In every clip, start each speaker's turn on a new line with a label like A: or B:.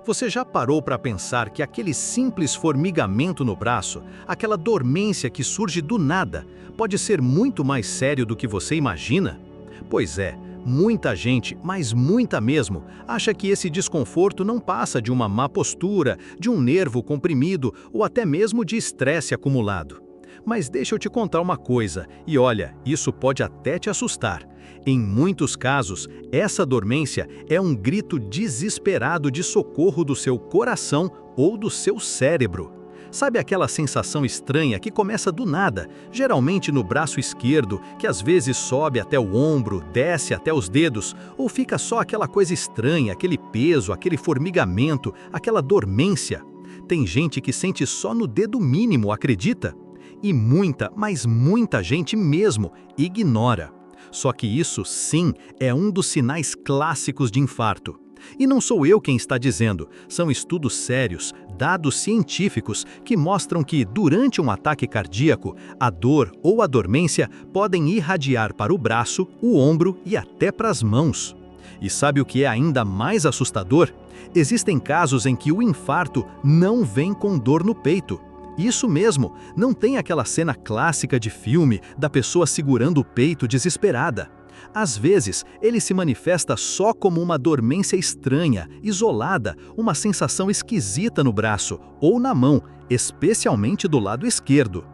A: Você já parou para pensar que aquele simples formigamento no braço, aquela dormência que surge do nada, pode ser muito mais sério do que você imagina? Pois é, muita gente, mas muita mesmo, acha que esse desconforto não passa de uma má postura, de um nervo comprimido ou até mesmo de estresse acumulado. Mas deixa eu te contar uma coisa, e olha, isso pode até te assustar. Em muitos casos, essa dormência é um grito desesperado de socorro do seu coração ou do seu cérebro. Sabe aquela sensação estranha que começa do nada, geralmente no braço esquerdo, que às vezes sobe até o ombro, desce até os dedos, ou fica só aquela coisa estranha, aquele peso, aquele formigamento, aquela dormência? Tem gente que sente só no dedo mínimo, acredita? E muita, mas muita gente mesmo ignora. Só que isso, sim, é um dos sinais clássicos de infarto. E não sou eu quem está dizendo, são estudos sérios, dados científicos que mostram que, durante um ataque cardíaco, a dor ou a dormência podem irradiar para o braço, o ombro e até para as mãos. E sabe o que é ainda mais assustador? Existem casos em que o infarto não vem com dor no peito. Isso mesmo, não tem aquela cena clássica de filme da pessoa segurando o peito desesperada. Às vezes, ele se manifesta só como uma dormência estranha, isolada, uma sensação esquisita no braço ou na mão, especialmente do lado esquerdo.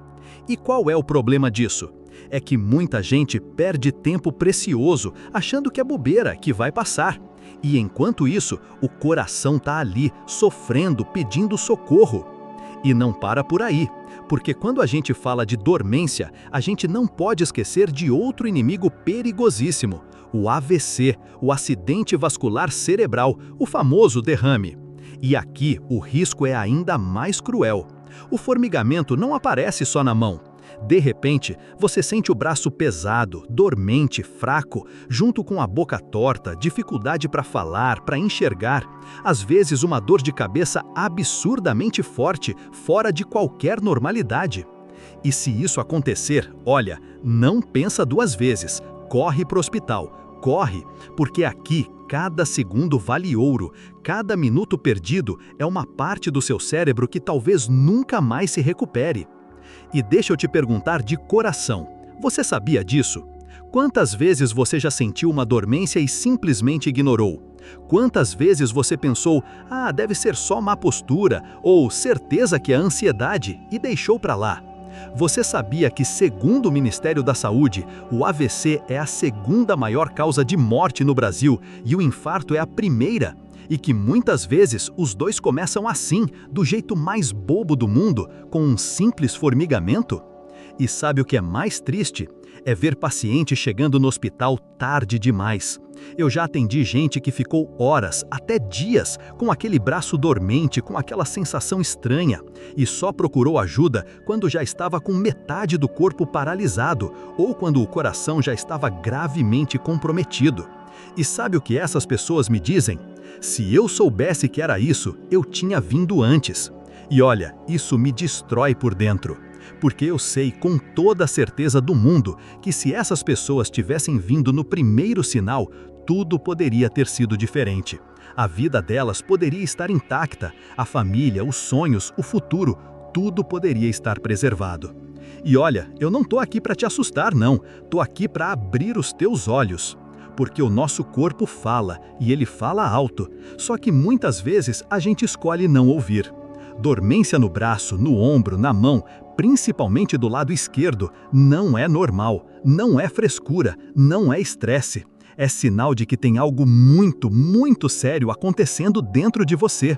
A: E qual é o problema disso? É que muita gente perde tempo precioso achando que é bobeira, que vai passar. E enquanto isso, o coração está ali, sofrendo, pedindo socorro. E não para por aí, porque quando a gente fala de dormência, a gente não pode esquecer de outro inimigo perigosíssimo, o AVC, o acidente vascular cerebral, o famoso derrame. E aqui o risco é ainda mais cruel. O formigamento não aparece só na mão. De repente, você sente o braço pesado, dormente, fraco, junto com a boca torta, dificuldade para falar, para enxergar, às vezes uma dor de cabeça absurdamente forte, fora de qualquer normalidade. E se isso acontecer, olha, não pensa duas vezes, corre para o hospital, corre, porque aqui cada segundo vale ouro, cada minuto perdido é uma parte do seu cérebro que talvez nunca mais se recupere. E deixa eu te perguntar de coração, você sabia disso? Quantas vezes você já sentiu uma dormência e simplesmente ignorou? Quantas vezes você pensou, deve ser só má postura, ou certeza que é ansiedade, e deixou para lá? Você sabia que, segundo o Ministério da Saúde, o AVC é a segunda maior causa de morte no Brasil e o infarto é a primeira? E que muitas vezes os dois começam assim, do jeito mais bobo do mundo, com um simples formigamento? E sabe o que é mais triste? É ver paciente chegando no hospital tarde demais. Eu já atendi gente que ficou horas, até dias, com aquele braço dormente, com aquela sensação estranha, e só procurou ajuda quando já estava com metade do corpo paralisado, ou quando o coração já estava gravemente comprometido. E sabe o que essas pessoas me dizem? Se eu soubesse que era isso, eu tinha vindo antes. E olha, isso me destrói por dentro. Porque eu sei com toda a certeza do mundo que se essas pessoas tivessem vindo no primeiro sinal, tudo poderia ter sido diferente. A vida delas poderia estar intacta, a família, os sonhos, o futuro, tudo poderia estar preservado. E olha, eu não estou aqui para te assustar não, estou aqui para abrir os teus olhos. Porque o nosso corpo fala, e ele fala alto, só que muitas vezes a gente escolhe não ouvir. Dormência no braço, no ombro, na mão, principalmente do lado esquerdo, não é normal, não é frescura, não é estresse. É sinal de que tem algo muito, muito sério acontecendo dentro de você.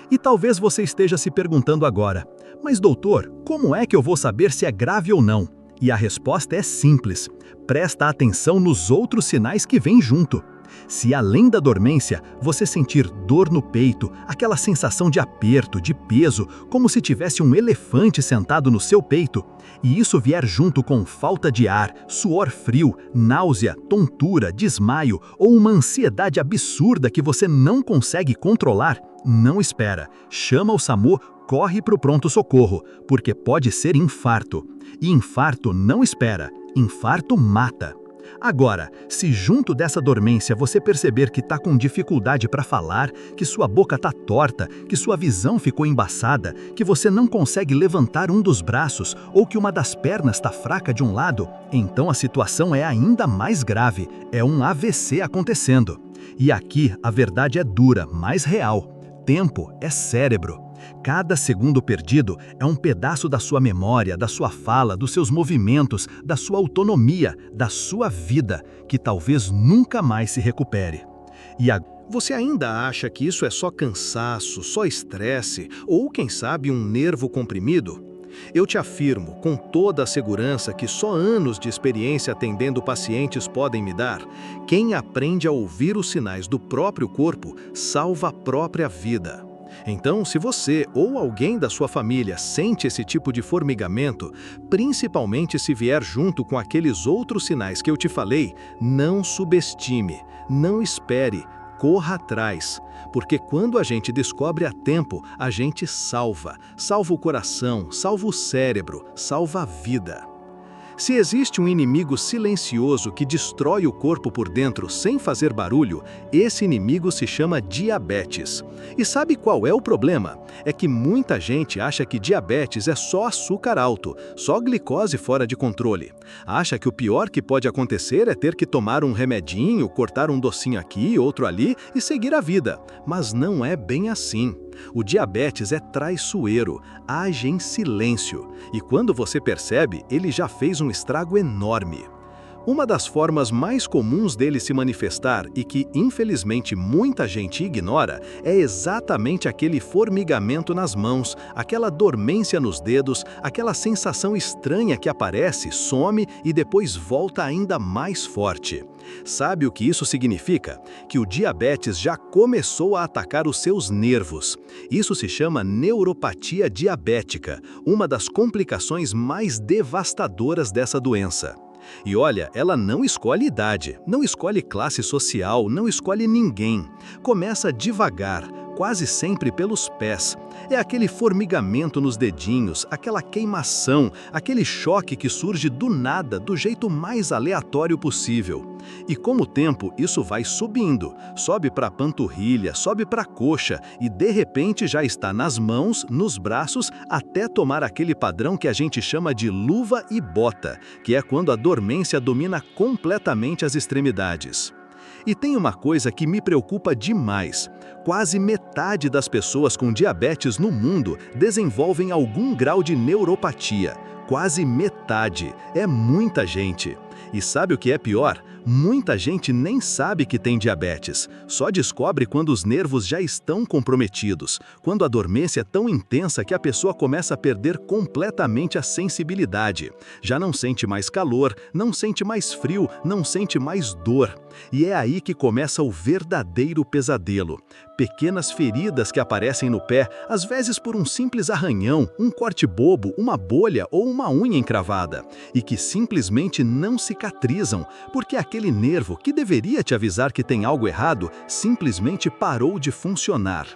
A: E talvez você esteja se perguntando agora, mas doutor, como é que eu vou saber se é grave ou não? E a resposta é simples, presta atenção nos outros sinais que vêm junto. Se além da dormência, você sentir dor no peito, aquela sensação de aperto, de peso, como se tivesse um elefante sentado no seu peito, e isso vier junto com falta de ar, suor frio, náusea, tontura, desmaio ou uma ansiedade absurda que você não consegue controlar, não espera, chama o SAMU, corre para o pronto-socorro, porque pode ser infarto. E infarto não espera, infarto mata. Agora, se junto dessa dormência você perceber que está com dificuldade para falar, que sua boca está torta, que sua visão ficou embaçada, que você não consegue levantar um dos braços ou que uma das pernas está fraca de um lado, então a situação é ainda mais grave, é um AVC acontecendo. E aqui a verdade é dura, mais real. Tempo é cérebro. Cada segundo perdido é um pedaço da sua memória, da sua fala, dos seus movimentos, da sua autonomia, da sua vida, que talvez nunca mais se recupere. Você ainda acha que isso é só cansaço, só estresse ou, quem sabe, um nervo comprimido? Eu te afirmo, com toda a segurança que só anos de experiência atendendo pacientes podem me dar, quem aprende a ouvir os sinais do próprio corpo salva a própria vida. Então, se você ou alguém da sua família sente esse tipo de formigamento, principalmente se vier junto com aqueles outros sinais que eu te falei, não subestime, não espere, corra atrás. Porque quando a gente descobre a tempo, a gente salva o coração, salva o cérebro, salva a vida. Se existe um inimigo silencioso que destrói o corpo por dentro sem fazer barulho, esse inimigo se chama diabetes. E sabe qual é o problema? É que muita gente acha que diabetes é só açúcar alto, só glicose fora de controle. Acha que o pior que pode acontecer é ter que tomar um remedinho, cortar um docinho aqui, outro ali e seguir a vida. Mas não é bem assim. O diabetes é traiçoeiro, age em silêncio, e quando você percebe, ele já fez um estrago enorme. Uma das formas mais comuns dele se manifestar e que, infelizmente, muita gente ignora, é exatamente aquele formigamento nas mãos, aquela dormência nos dedos, aquela sensação estranha que aparece, some e depois volta ainda mais forte. Sabe o que isso significa? Que o diabetes já começou a atacar os seus nervos. Isso se chama neuropatia diabética, uma das complicações mais devastadoras dessa doença. E olha, ela não escolhe idade, não escolhe classe social, não escolhe ninguém. Começa devagar, quase sempre pelos pés. É aquele formigamento nos dedinhos, aquela queimação, aquele choque que surge do nada, do jeito mais aleatório possível. E com o tempo, isso vai subindo, sobe para a panturrilha, sobe para a coxa e de repente já está nas mãos, nos braços, até tomar aquele padrão que a gente chama de luva e bota, que é quando a dormência domina completamente as extremidades. E tem uma coisa que me preocupa demais. Quase metade das pessoas com diabetes no mundo desenvolvem algum grau de neuropatia. Quase metade. É muita gente. E sabe o que é pior? Muita gente nem sabe que tem diabetes. Só descobre quando os nervos já estão comprometidos, quando a dormência é tão intensa que a pessoa começa a perder completamente a sensibilidade. Já não sente mais calor, não sente mais frio, não sente mais dor. E é aí que começa o verdadeiro pesadelo. Pequenas feridas que aparecem no pé, às vezes por um simples arranhão, um corte bobo, uma bolha ou uma unha encravada, e que simplesmente não cicatrizam, porque aquele nervo que deveria te avisar que tem algo errado, simplesmente parou de funcionar.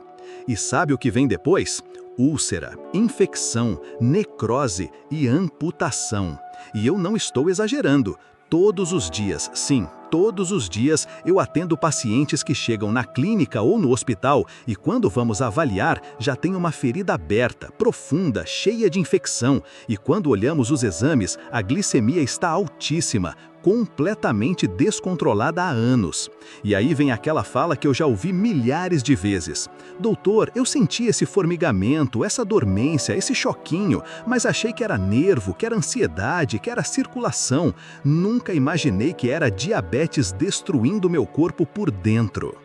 A: E sabe o que vem depois? Úlcera, infecção, necrose e amputação. E eu não estou exagerando. Todos os dias, sim, todos os dias eu atendo pacientes que chegam na clínica ou no hospital e quando vamos avaliar já tem uma ferida aberta, profunda, cheia de infecção e quando olhamos os exames a glicemia está altíssima, completamente descontrolada há anos. E aí vem aquela fala que eu já ouvi milhares de vezes. Doutor, eu senti esse formigamento, essa dormência, esse choquinho, mas achei que era nervo, que era ansiedade, que era circulação. Nunca imaginei que era diabetes destruindo meu corpo por dentro.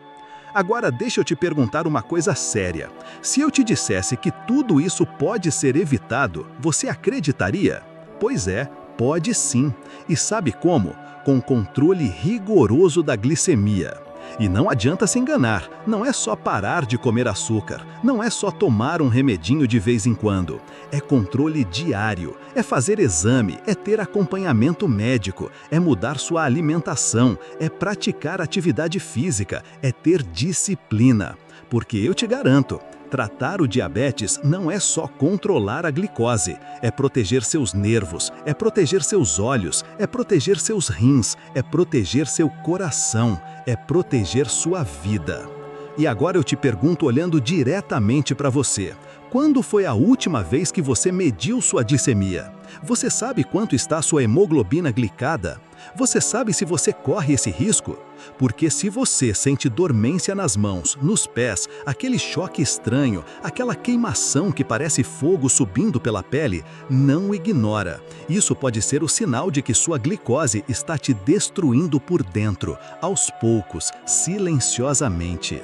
A: Agora deixa eu te perguntar uma coisa séria. Se eu te dissesse que tudo isso pode ser evitado, você acreditaria? Pois é. Pode sim. E sabe como? Com controle rigoroso da glicemia. E não adianta se enganar, não é só parar de comer açúcar, não é só tomar um remedinho de vez em quando. É controle diário, é fazer exame, é ter acompanhamento médico, é mudar sua alimentação, é praticar atividade física, é ter disciplina. Porque eu te garanto,
B: tratar o diabetes não é só controlar a glicose, é proteger seus nervos, é proteger seus olhos, é proteger seus rins, é proteger seu coração, é proteger sua vida. E agora eu te pergunto olhando diretamente para você. Quando foi a última vez que você mediu sua glicemia? Você sabe quanto está sua hemoglobina glicada? Você sabe se você corre esse risco? Porque se você sente dormência nas mãos, nos pés, aquele choque estranho, aquela queimação que parece fogo subindo pela pele, não ignora. Isso pode ser o sinal de que sua glicose está te destruindo por dentro, aos poucos, silenciosamente.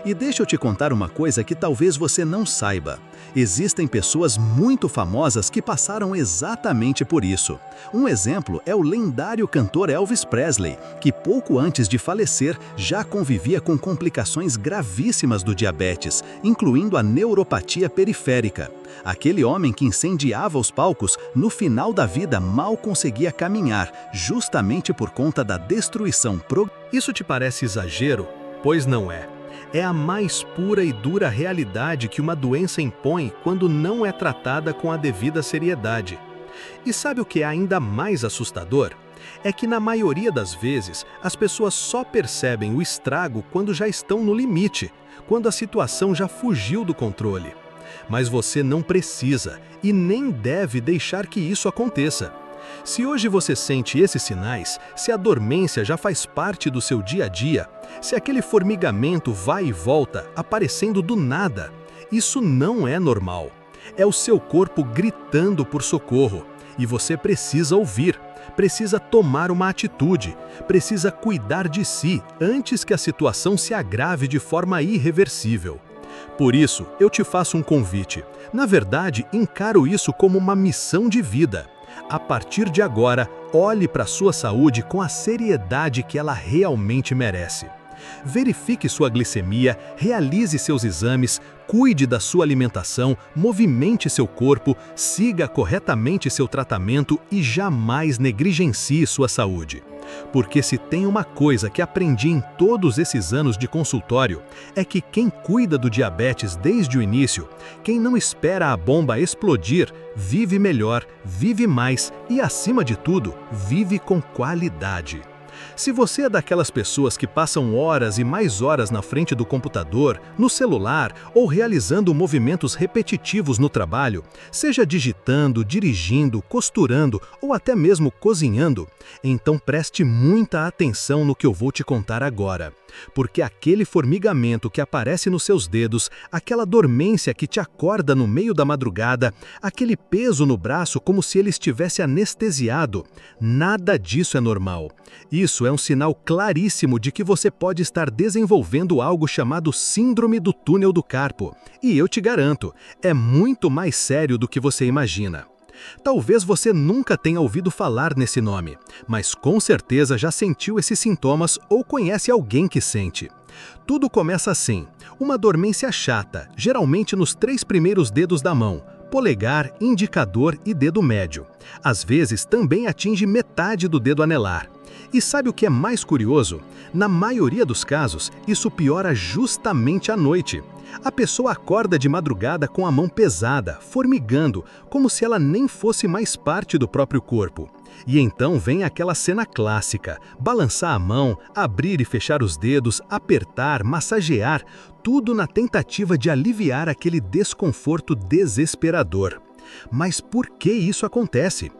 B: E deixa eu te contar uma coisa que talvez você não saiba. Existem pessoas muito famosas que passaram exatamente por isso. Um exemplo é o lendário cantor Elvis Presley, que pouco antes de falecer já convivia com complicações gravíssimas do diabetes, incluindo a neuropatia periférica. Aquele homem que incendiava os palcos, no final da vida mal conseguia caminhar, justamente por conta da destruição progressiva.
A: Isso te parece exagero? Pois não é. É a mais pura e dura realidade que uma doença impõe quando não é tratada com a devida seriedade. E sabe o que é ainda mais assustador? É que na maioria das vezes, as pessoas só percebem o estrago quando já estão no limite, quando a situação já fugiu do controle. Mas você não precisa e nem deve deixar que isso aconteça. Se hoje você sente esses sinais, se a dormência já faz parte do seu dia a dia, se aquele formigamento vai e volta, aparecendo do nada, isso não é normal. É o seu corpo gritando por socorro, e você precisa ouvir, precisa tomar uma atitude, precisa cuidar de si antes que a situação se agrave de forma irreversível. Por isso, eu te faço um convite. Na verdade, encaro isso como uma missão de vida. A partir de agora, olhe para a sua saúde com a seriedade que ela realmente merece. Verifique sua glicemia, realize seus exames, cuide da sua alimentação, movimente seu corpo, siga corretamente seu tratamento e jamais negligencie sua saúde. Porque se tem uma coisa que aprendi em todos esses anos de consultório, é que quem cuida do diabetes desde o início, quem não espera a bomba explodir, vive melhor, vive mais e, acima de tudo, vive com qualidade. Se você é daquelas pessoas que passam horas e mais horas na frente do computador, no celular ou realizando movimentos repetitivos no trabalho, seja digitando, dirigindo, costurando ou até mesmo cozinhando, então preste muita atenção no que eu vou te contar agora. Porque aquele formigamento que aparece nos seus dedos, aquela dormência que te acorda no meio da madrugada, aquele peso no braço como se ele estivesse anestesiado, nada disso é normal. Isso é um sinal claríssimo de que você pode estar desenvolvendo algo chamado Síndrome do Túnel do Carpo. E eu te garanto, é muito mais sério do que você imagina. Talvez você nunca tenha ouvido falar nesse nome, mas com certeza já sentiu esses sintomas ou conhece alguém que sente. Tudo começa assim, uma dormência chata, geralmente nos 3 primeiros dedos da mão, polegar, indicador e dedo médio. Às vezes também atinge metade do dedo anelar. E sabe o que é mais curioso? Na maioria dos casos, isso piora justamente à noite. A pessoa acorda de madrugada com a mão pesada, formigando, como se ela nem fosse mais parte do próprio corpo. E então vem aquela cena clássica, balançar a mão, abrir e fechar os dedos, apertar, massagear, tudo na tentativa de aliviar aquele desconforto desesperador. Mas por que isso acontece?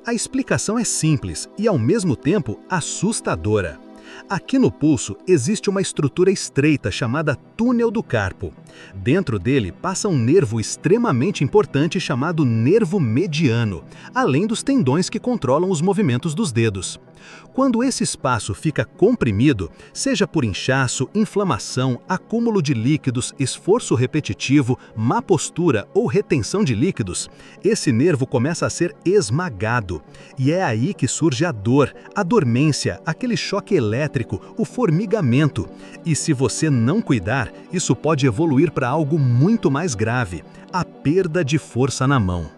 A: A explicação é simples e, ao mesmo tempo, assustadora. Aqui no pulso existe uma estrutura estreita chamada túnel do carpo. Dentro dele passa um nervo extremamente importante chamado nervo mediano, além dos tendões que controlam os movimentos dos dedos. Quando esse espaço fica comprimido, seja por inchaço, inflamação, acúmulo de líquidos, esforço repetitivo, má postura ou retenção de líquidos, esse nervo começa a ser esmagado. E é aí que surge a dor, a dormência, aquele choque elétrico, o formigamento. E se você não cuidar, isso pode evoluir para algo muito mais grave, a perda de força na mão.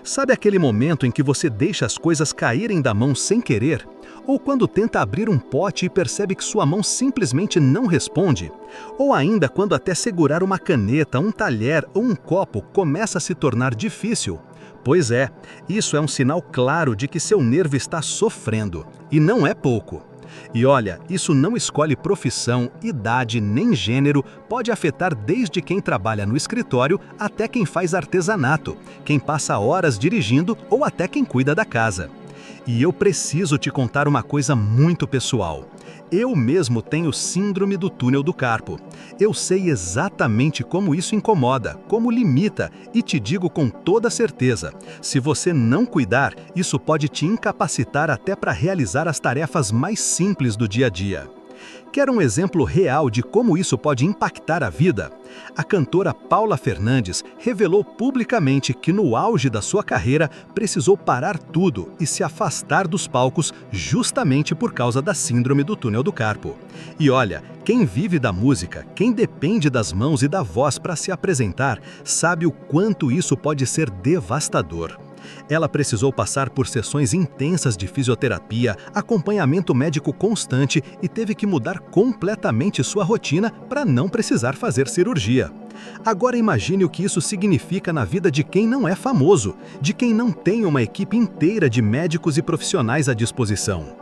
B: Sabe aquele momento em que você deixa as coisas caírem da mão sem querer? Ou quando tenta abrir um pote e percebe que sua mão simplesmente não responde? Ou ainda quando até segurar uma caneta, um talher ou um copo começa a se tornar difícil? Pois é, isso é um sinal claro de que seu nervo está sofrendo, e não é pouco. E olha, isso não escolhe profissão, idade nem gênero, pode afetar desde quem trabalha no escritório até quem faz artesanato, quem passa horas dirigindo ou até quem cuida da casa. E eu preciso te contar uma coisa muito pessoal. Eu mesmo tenho síndrome do túnel do carpo. Eu sei exatamente como isso incomoda, como limita, e te digo com toda certeza, se você não cuidar, isso pode te incapacitar até para realizar as tarefas mais simples do dia a dia. Quer um exemplo real de como isso pode impactar a vida? A cantora Paula Fernandes revelou publicamente que no auge da sua carreira precisou parar tudo e se afastar dos palcos justamente por causa da síndrome do túnel do carpo. E olha, quem vive da música, quem depende das mãos e da voz para se apresentar, sabe o quanto isso pode ser devastador. Ela precisou passar por sessões intensas de fisioterapia, acompanhamento médico constante e teve que mudar completamente sua rotina para não precisar fazer cirurgia. Agora imagine o que isso significa na vida de quem não é famoso, de quem não tem uma equipe inteira de médicos e profissionais à disposição.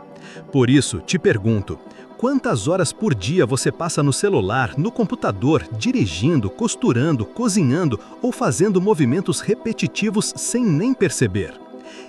B: Por isso, te pergunto, quantas horas por dia você passa no celular, no computador, dirigindo, costurando, cozinhando ou fazendo movimentos repetitivos sem nem perceber?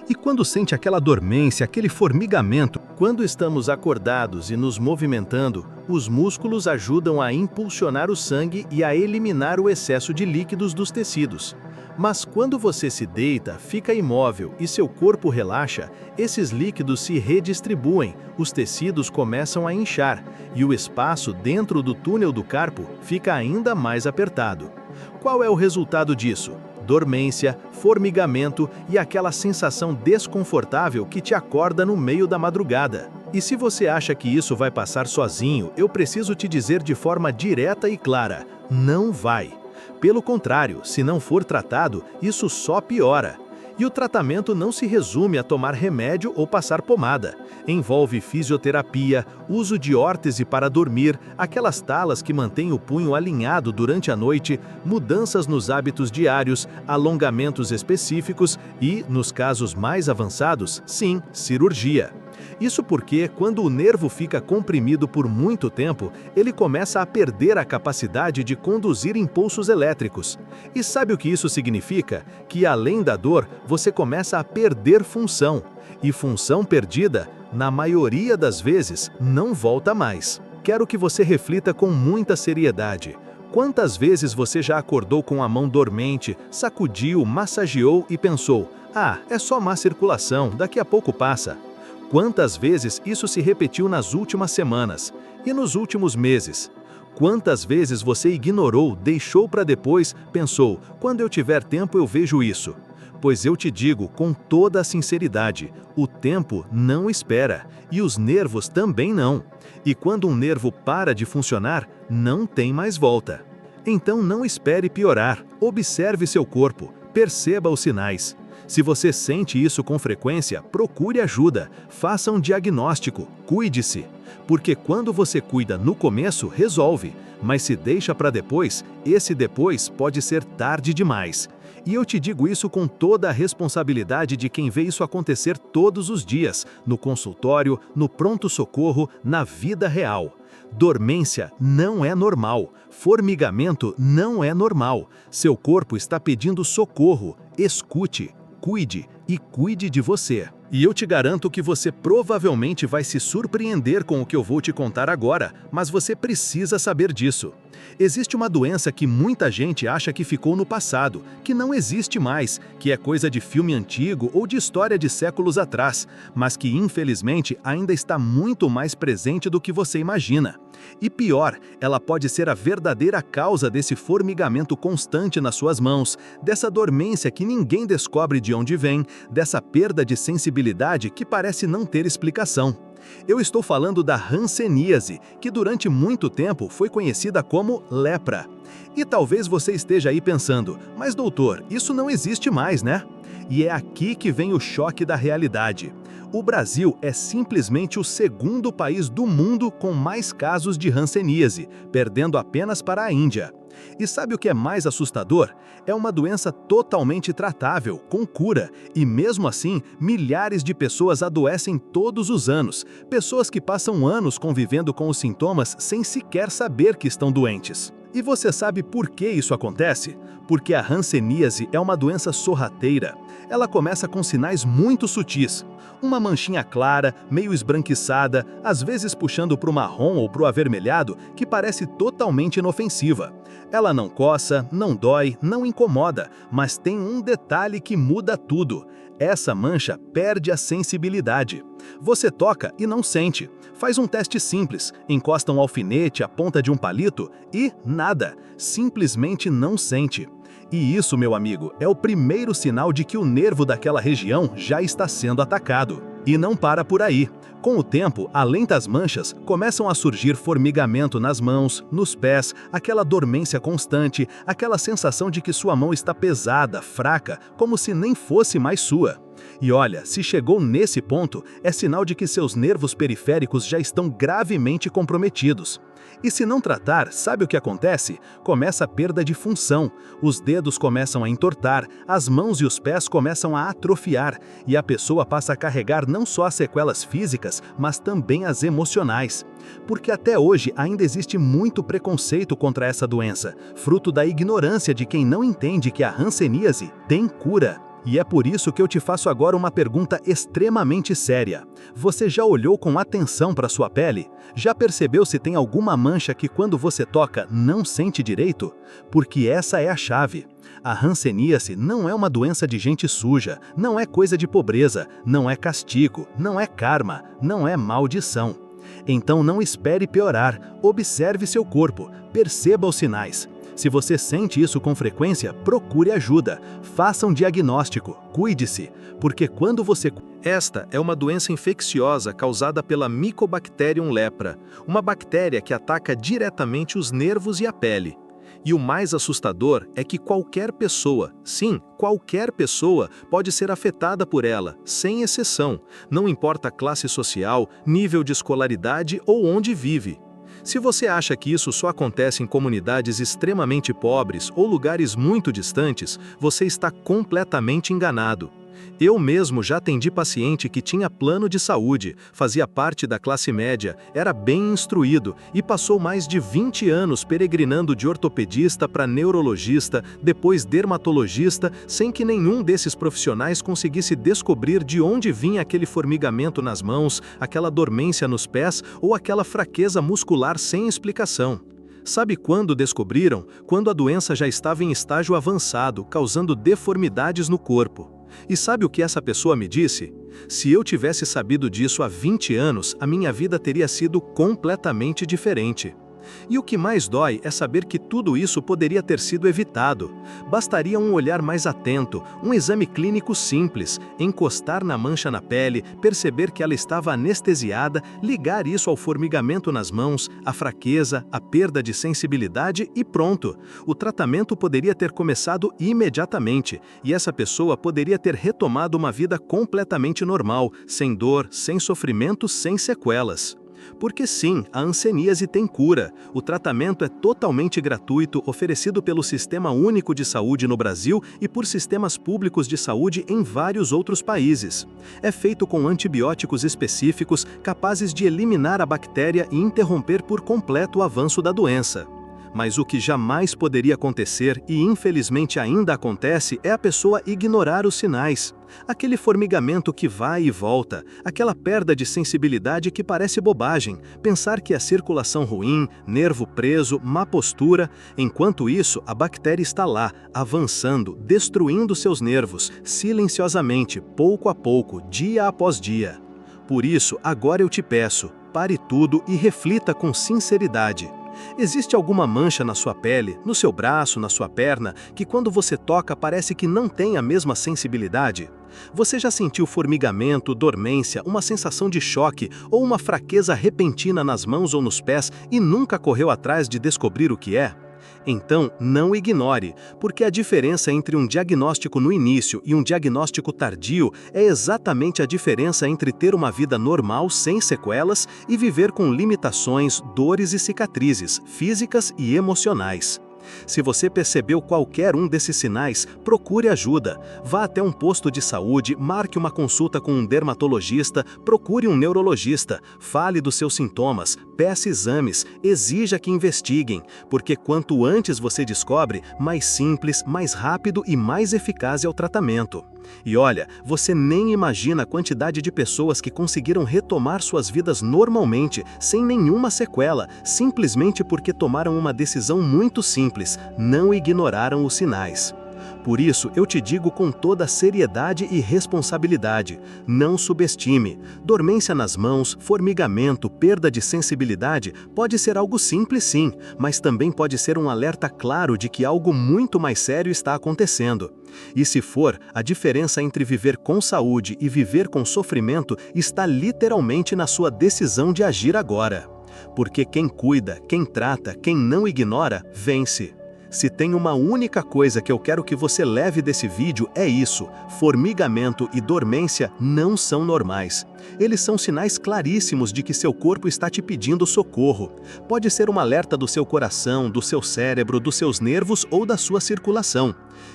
B: E quando sente aquela dormência, aquele formigamento?
A: Quando estamos acordados e nos movimentando, os músculos ajudam a impulsionar o sangue e a eliminar o excesso de líquidos dos tecidos. Mas quando você se deita, fica imóvel e seu corpo relaxa, esses líquidos se redistribuem, os tecidos começam a inchar e o espaço dentro do túnel do carpo fica ainda mais apertado. Qual é o resultado disso? Dormência, formigamento e aquela sensação desconfortável que te acorda no meio da madrugada. E se você acha que isso vai passar sozinho, eu preciso te dizer de forma direta e clara: não vai. Pelo contrário, se não for tratado, isso só piora. E o tratamento não se resume a tomar remédio ou passar pomada. Envolve fisioterapia, uso de órtese para dormir, aquelas talas que mantêm o punho alinhado durante a noite, mudanças nos hábitos diários, alongamentos específicos e, nos casos mais avançados, sim, cirurgia. Isso porque, quando o nervo fica comprimido por muito tempo, ele começa a perder a capacidade de conduzir impulsos elétricos. E sabe o que isso significa? Que, além da dor, você começa a perder função. E função perdida, na maioria das vezes, não volta mais. Quero que você reflita com muita seriedade. Quantas vezes você já acordou com a mão dormente, sacudiu, massageou e pensou: "Ah, é só má circulação, daqui a pouco passa"? Quantas vezes isso se repetiu nas últimas semanas e nos últimos meses? Quantas vezes você ignorou, deixou para depois, pensou: "Quando eu tiver tempo eu vejo isso"? Pois eu te digo com toda a sinceridade, o tempo não espera e os nervos também não. E quando um nervo para de funcionar, não tem mais volta. Então não espere piorar, observe seu corpo, perceba os sinais. Se você sente isso com frequência, procure ajuda, faça um diagnóstico, cuide-se. Porque quando você cuida no começo, resolve, mas se deixa para depois, esse depois pode ser tarde demais. E eu te digo isso com toda a responsabilidade de quem vê isso acontecer todos os dias, no consultório, no pronto-socorro, na vida real. Dormência não é normal, formigamento não é normal. Seu corpo está pedindo socorro, escute. Cuide e cuide de você. E eu te garanto que você provavelmente vai se surpreender com o que eu vou te contar agora, mas você precisa saber disso. Existe uma doença que muita gente acha que ficou no passado, que não existe mais, que é coisa de filme antigo ou de história de séculos atrás, mas que infelizmente ainda está muito mais presente do que você imagina. E pior, ela pode ser a verdadeira causa desse formigamento constante nas suas mãos, dessa dormência que ninguém descobre de onde vem, dessa perda de sensibilidade que parece não ter explicação.
B: Eu estou falando da hanseníase, que durante muito tempo foi conhecida como lepra. E talvez você esteja aí pensando, mas doutor, isso não existe mais, né? E é aqui que vem o choque da realidade. O Brasil é simplesmente o segundo país do mundo com mais casos de hanseníase, perdendo apenas para a Índia. E sabe o que é mais assustador? É uma doença totalmente tratável, com cura, e mesmo assim, milhares de pessoas adoecem todos os anos, pessoas que passam anos convivendo com os sintomas sem sequer saber que estão doentes. E você sabe por que isso acontece? Porque a hanseníase é uma doença sorrateira. Ela começa com sinais muito sutis. Uma manchinha clara, meio esbranquiçada, às vezes puxando para o marrom ou para o avermelhado, que parece totalmente inofensiva. Ela não coça, não dói, não incomoda, mas tem um detalhe que muda tudo. Essa mancha perde a sensibilidade. Você toca e não sente. Faz um teste simples, encosta um alfinete à ponta de um palito e nada, simplesmente não sente. E isso, meu amigo, é o primeiro sinal de que o nervo daquela região já está sendo atacado. E não para por aí. Com o tempo, além das manchas, começam a surgir formigamento nas mãos, nos pés, aquela dormência constante, aquela sensação de que sua mão está pesada, fraca, como se nem fosse mais sua. E olha, se chegou nesse ponto, é sinal de que seus nervos periféricos já estão gravemente comprometidos. E se não tratar, sabe o que acontece? Começa a perda de função, os dedos começam a entortar, as mãos e os pés começam a atrofiar, e a pessoa passa a carregar não só as sequelas físicas, mas também as emocionais. Porque até hoje ainda existe muito preconceito contra essa doença, fruto da ignorância de quem não entende que a hanseníase tem cura. E é por isso que eu te faço agora uma pergunta extremamente séria. Você já olhou com atenção para sua pele? Já percebeu se tem alguma mancha que quando você toca não sente direito? Porque essa é a chave. A hanseníase não é uma doença de gente suja, não é coisa de pobreza, não é castigo, não é karma, não é maldição. Então não espere piorar, observe seu corpo, perceba os sinais. Se você sente isso com frequência, procure ajuda, faça um diagnóstico, cuide-se, porque quando você...
A: Esta é uma doença infecciosa causada pela Mycobacterium lepra, uma bactéria que ataca diretamente os nervos e a pele. E o mais assustador é que qualquer pessoa, sim, qualquer pessoa, pode ser afetada por ela, sem exceção, não importa a classe social, nível de escolaridade ou onde vive. Se você acha que isso só acontece em comunidades extremamente pobres ou lugares muito distantes, você está completamente enganado. Eu mesmo já atendi paciente que tinha plano de saúde, fazia parte da classe média, era bem instruído e passou mais de 20 anos peregrinando de ortopedista para neurologista, depois dermatologista, sem que nenhum desses profissionais conseguisse descobrir de onde vinha aquele formigamento nas mãos, aquela dormência nos pés ou aquela fraqueza muscular sem explicação. Sabe quando descobriram? Quando a doença já estava em estágio avançado, causando deformidades no corpo. E sabe o que essa pessoa me disse? Se eu tivesse sabido disso há 20 anos, a minha vida teria sido completamente diferente. E o que mais dói é saber que tudo isso poderia ter sido evitado. Bastaria um olhar mais atento, um exame clínico simples, encostar na mancha na pele, perceber que ela estava anestesiada, ligar isso ao formigamento nas mãos, a fraqueza, a perda de sensibilidade e pronto. O tratamento poderia ter começado imediatamente, e essa pessoa poderia ter retomado uma vida completamente normal, sem dor, sem sofrimento, sem sequelas. Porque sim, a hanseníase tem cura. O tratamento é totalmente gratuito, oferecido pelo Sistema Único de Saúde no Brasil e por sistemas públicos de saúde em vários outros países. É feito com antibióticos específicos capazes de eliminar a bactéria e interromper por completo o avanço da doença. Mas o que jamais poderia acontecer, e infelizmente ainda acontece, é a pessoa ignorar os sinais. Aquele formigamento que vai e volta, aquela perda de sensibilidade que parece bobagem, pensar que é circulação ruim, nervo preso, má postura, enquanto isso a bactéria está lá, avançando, destruindo seus nervos, silenciosamente, pouco a pouco, dia após dia. Por isso, agora eu te peço, pare tudo e reflita com sinceridade.
B: Existe alguma mancha na sua pele, no seu braço, na sua perna, que quando você toca parece que não tem a mesma sensibilidade? Você já sentiu formigamento, dormência, uma sensação de choque ou uma fraqueza repentina nas mãos ou nos pés e nunca correu atrás de descobrir o que é? Então, não ignore, porque a diferença entre um diagnóstico no início e um diagnóstico tardio é exatamente a diferença entre ter uma vida normal sem sequelas e viver com limitações, dores e cicatrizes, físicas e emocionais. Se você percebeu qualquer um desses sinais, procure ajuda. Vá até um posto de saúde, marque uma consulta com um dermatologista, procure um neurologista, fale dos seus sintomas, peça exames, exija que investiguem, porque quanto antes você descobre, mais simples, mais rápido e mais eficaz é o tratamento. E olha, você nem imagina a quantidade de pessoas que conseguiram retomar suas vidas normalmente, sem nenhuma sequela, simplesmente porque tomaram uma decisão muito simples, não ignoraram os sinais. Por isso, eu te digo com toda seriedade e responsabilidade, não subestime. Dormência nas mãos, formigamento, perda de sensibilidade pode ser algo simples sim, mas também pode ser um alerta claro de que algo muito mais sério está acontecendo. E se for, a diferença entre viver com saúde e viver com sofrimento está literalmente na sua decisão de agir agora. Porque quem cuida, quem trata, quem não ignora, vence. Se tem uma única coisa que eu quero que você leve desse vídeo é isso: formigamento e dormência não são normais. Eles são sinais claríssimos de que seu corpo está te pedindo socorro. Pode ser um alerta do seu coração, do seu cérebro, dos seus nervos ou da sua circulação.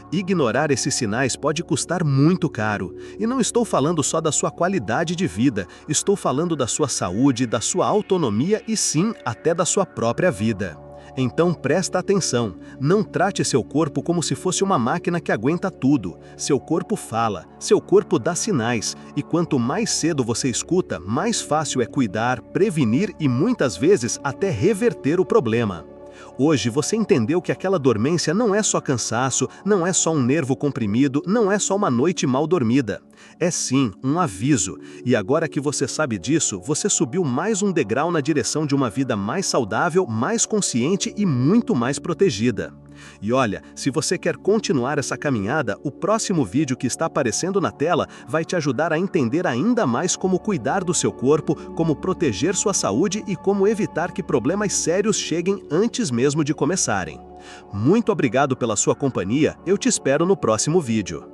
B: Ignorar esses sinais pode custar muito caro. E não estou falando só da sua qualidade de vida, estou falando da sua saúde, da sua autonomia e sim, até da sua própria vida. Então presta atenção, não trate seu corpo como se fosse uma máquina que aguenta tudo. Seu corpo fala, seu corpo dá sinais, e quanto mais cedo você escuta, mais fácil é cuidar, prevenir e muitas vezes até reverter o problema. Hoje você entendeu que aquela dormência não é só cansaço, não é só um nervo comprimido, não é só uma noite mal dormida. É sim um aviso. E agora que você sabe disso, você subiu mais um degrau na direção de uma vida mais saudável, mais consciente e muito mais protegida. E olha, se você quer continuar essa caminhada, o próximo vídeo que está aparecendo na tela vai te ajudar a entender ainda mais como cuidar do seu corpo, como proteger sua saúde e como evitar que problemas sérios cheguem antes mesmo de começarem. Muito obrigado pela sua companhia, eu te espero no próximo vídeo.